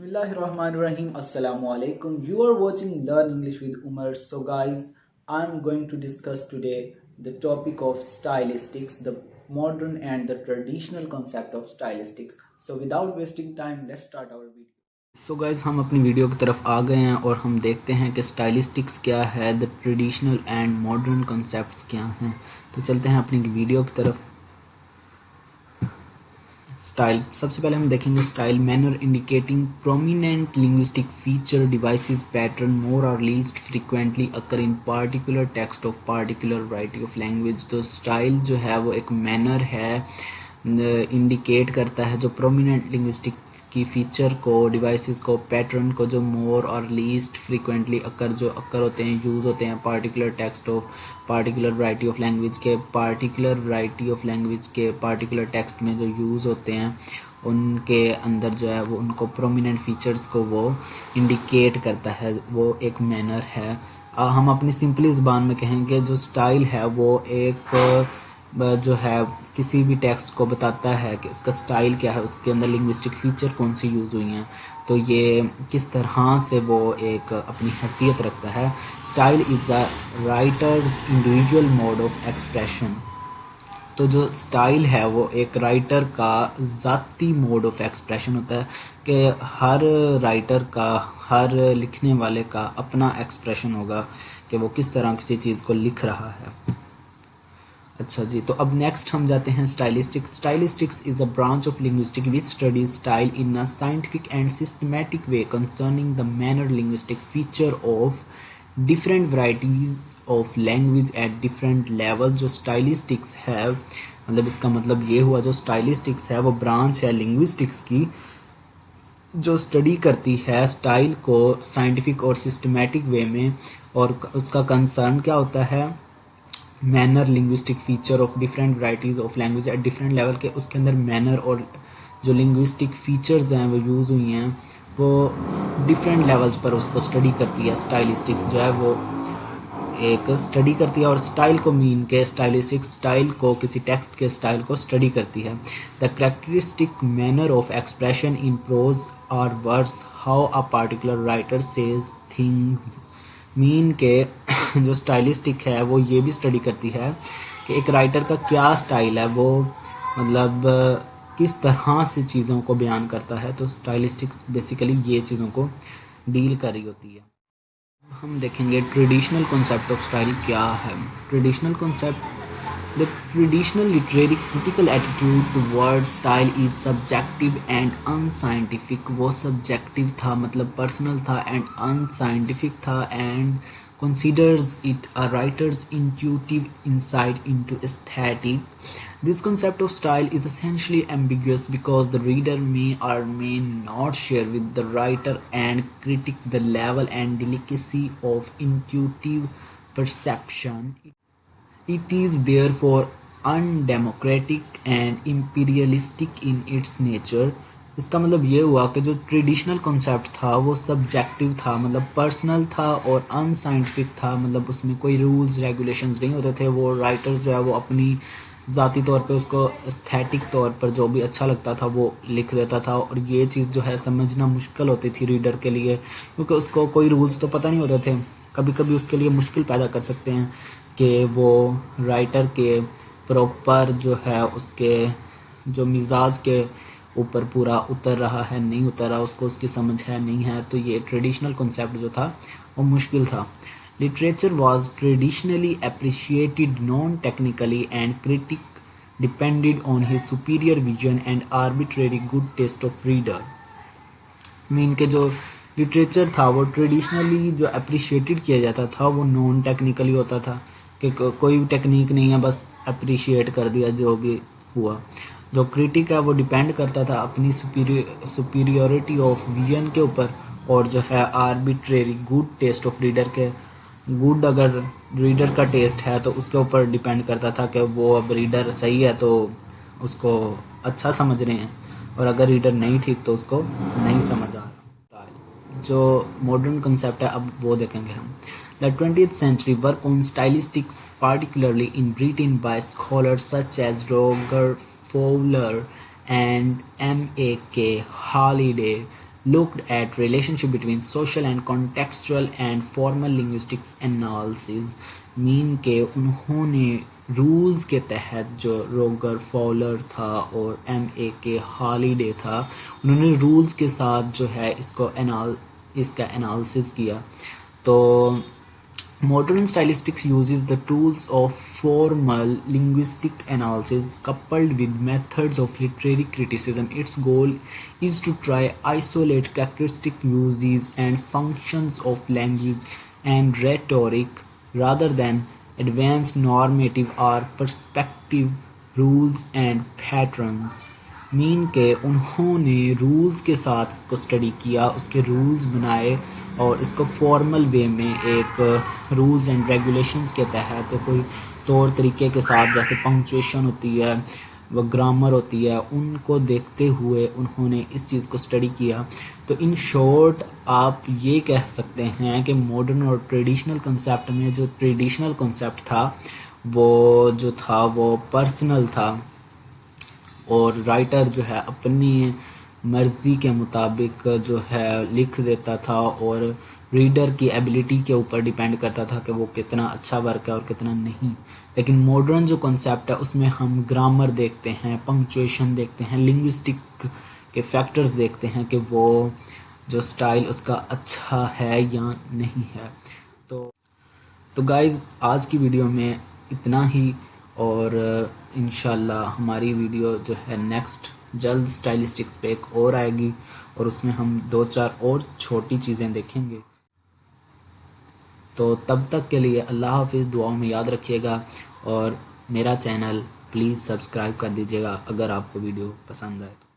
Bismillahirrahmanirrahim. Assalamu alaikum. You are watching Learn English with Umar. So guys, I'm going to discuss today the topic of stylistics, the modern and the traditional concept of stylistics. So without wasting time, let's start our video. So guys हम अपनी video की तरफ आ गए हैं और हम देखते हैं कि स्टाइलिस्टिक्स क्या है, the traditional and modern concepts क्या हैं। तो चलते हैं अपनी वीडियो की तरफ। स्टाइल, सबसे पहले हम देखेंगे style, manner indicating prominent linguistic feature, devices, pattern more और least frequently occur in particular text of particular variety of language. तो स्टाइल जो है वो एक मैनर है, इंडिकेट करता है जो प्रोमिनेंट लिंग्विस्टिक की फ़ीचर को, डिवाइसेस को, पैटर्न को, जो मोर और लीस्ट फ्रीक्वेंटली अकर होते हैं, यूज़ होते हैं particular text of particular variety of language के, पार्टिकुलर वैरायटी ऑफ लैंग्वेज के पार्टिकुलर टेक्स्ट में जो यूज़ होते हैं उनके अंदर जो है वो उनको प्रोमिनेंट फीचर्स को वो इंडिकेट करता है, वो एक मैनर है। हम अपनी सिंपली ज़बान में कहेंगे जो स्टाइल है वो एक जो है किसी भी टेक्स्ट को बताता है कि उसका स्टाइल क्या है, उसके अंदर लिंग्विस्टिक फ़ीचर कौन सी यूज़ हुई हैं, तो ये किस तरह से वो एक अपनी हैसियत रखता है। Style is a writers individual mode of expression. तो जो स्टाइल है वो एक राइटर का ज़ाती मोड ऑफ एक्सप्रेशन होता है कि हर राइटर का, हर लिखने वाले का अपना एक्सप्रेशन होगा कि वो किस तरह किसी चीज़ को लिख रहा है। अच्छा जी, तो अब नेक्स्ट हम जाते हैं stylistics. Stylistics is a branch of linguistic which studies style in a scientific and systematic way concerning the manner linguistic feature of different varieties of language at different level. जो स्टाइलिस्टिक्स है, मतलब इसका मतलब ये हुआ जो स्टाइलिस्टिक्स है वो ब्रांच है लिंग्विस्टिक्स की जो स्टडी करती है स्टाइल को साइंटिफिक और सिस्टमैटिक वे में, और उसका कंसर्न क्या होता है, manner linguistic feature of different varieties of language at different level के, उसके अंदर मैनर और जो लिंग्विस्टिक फ़ीचर्स हैं वो यूज़ हुई हैं वो डिफरेंट लेवल्स पर उसको स्टडी करती है। स्टाइलिस्टिक्स जो है वो एक स्टडी करती है, और स्टाइल को मीन के स्टाइलिस्टिक्स स्टाइल को, किसी टेक्स्ट के स्टाइल को स्टडी करती है। The characteristic manner of expression in prose और words, how a particular writer says things. Mean के जो स्टाइलिस्टिक है वो ये भी स्टडी करती है कि एक राइटर का क्या स्टाइल है, वो मतलब किस तरह से चीज़ों को बयान करता है। तो स्टाइलिस्टिक्स बेसिकली ये चीज़ों को डील कर रही होती है। हम देखेंगे ट्रेडिशनल कॉन्सेप्ट ऑफ स्टाइल क्या है। Traditional concept, the traditional literary critical attitude toward style is subjective and unscientific. वो सब्जेक्टिव था, मतलब पर्सनल था, एंड अनसाइंटिफिक था, and considers it a writer's intuitive insight into aesthetic. This concept of style is essentially ambiguous because the reader may or may not share with the writer and critic the level and delicacy of intuitive perception. It is therefore undemocratic and imperialistic in its nature. इसका मतलब ये हुआ कि जो traditional concept था वो subjective था, मतलब पर्सनल था, और अनसाइंटिफिक था, मतलब उसमें कोई रूल्स रेगुलेशंस नहीं होते थे। वो राइटर जो है वो अपनी ज़ाती तौर पे उसको एस्थेटिक तौर पर जो भी अच्छा लगता था वो लिख देता था, और ये चीज़ जो है समझना मुश्किल होती थी रीडर के लिए, क्योंकि उसको कोई रूल्स तो पता नहीं होते थे। कभी कभी उसके लिए मुश्किल पैदा कर सकते हैं कि वो राइटर के प्रॉपर जो है उसके जो मिजाज के ऊपर पूरा उतर रहा है, नहीं उतर रहा, उसको उसकी समझ है नहीं है। तो ये ट्रेडिशनल कॉन्सेप्ट जो था वो मुश्किल था। Literature was traditionally appreciated non technically and critic depended on his superior vision and arbitrary good taste of reader. Mean के जो लिटरेचर था वो ट्रेडिशनली जो अप्रिशिएटेड किया जाता था वो नॉन टेक्निकली होता था कि कोई भी टेक्निक नहीं है, बस अप्रिशिएट कर दिया जो भी हुआ। जो क्रिटिक है वो डिपेंड करता था अपनी सुपीरियोरिटी ऑफ विजन के ऊपर, और जो है arbitrary good taste of reader के, गुड अगर रीडर का टेस्ट है तो उसके ऊपर डिपेंड करता था कि वो अब रीडर सही है तो उसको अच्छा समझ रहे हैं, और अगर रीडर नहीं ठीक तो उसको नहीं समझ आ रहा। जो मॉडर्न कंसेप्ट है अब वो देखेंगे हम। The 20th century work on stylistics, particularly in Britain by scholars such as Roger Fowler and M.A.K. Halliday, looked at relationship between social and contextual and formal linguistics analysis. Mean के उन्होंने rules के तहत जो रोगर faller था और M.A.K. Holiday था, उन्होंने रूल्स के साथ जो है इसका एनालिसिस किया. तो modern stylistics uses the tools of formal linguistic analysis coupled with methods of literary criticism. Its goal is to try isolate characteristic uses and functions of language and rhetoric rather than advanced normative or perspective rules and patterns. Mean के उन्होंने rules के साथ इसको study किया, उसके rules बनाए और इसको फॉर्मल वे में एक रूल्स एंड रेगुलेशंस के तहत कोई तौर तरीके के साथ, जैसे पंक्चुएशन होती है, व ग्रामर होती है, उनको देखते हुए उन्होंने इस चीज़ को स्टडी किया. तो इन शॉर्ट आप ये कह सकते हैं कि मॉडर्न और ट्रेडिशनल कंसेप्ट में जो ट्रेडिशनल कंसेप्ट था वो पर्सनल था और राइटर जो है अपनी मर्ज़ी के मुताबिक जो है लिख देता था और रीडर की एबिलिटी के ऊपर डिपेंड करता था कि वो कितना अच्छा वर्क है और कितना नहीं. लेकिन मॉडर्न जो कॉन्सेप्ट है उसमें हम ग्रामर देखते हैं, पंक्चुएशन देखते हैं, लिंग्विस्टिक के फैक्टर्स देखते हैं कि वो जो स्टाइल उसका अच्छा है या नहीं है. तो गाइज़ आज की वीडियो में इतना ही और इंशाल्लाह हमारी वीडियो जो है नेक्स्ट जल्द स्टाइलिस्टिक्स पे एक और आएगी और उसमें हम 2-4 और छोटी चीज़ें देखेंगे. तो तब तक के लिए अल्लाह हाफिज़. दुआओं में याद रखिएगा और मेरा चैनल प्लीज़ सब्सक्राइब कर दीजिएगा अगर आपको वीडियो पसंद आए तो.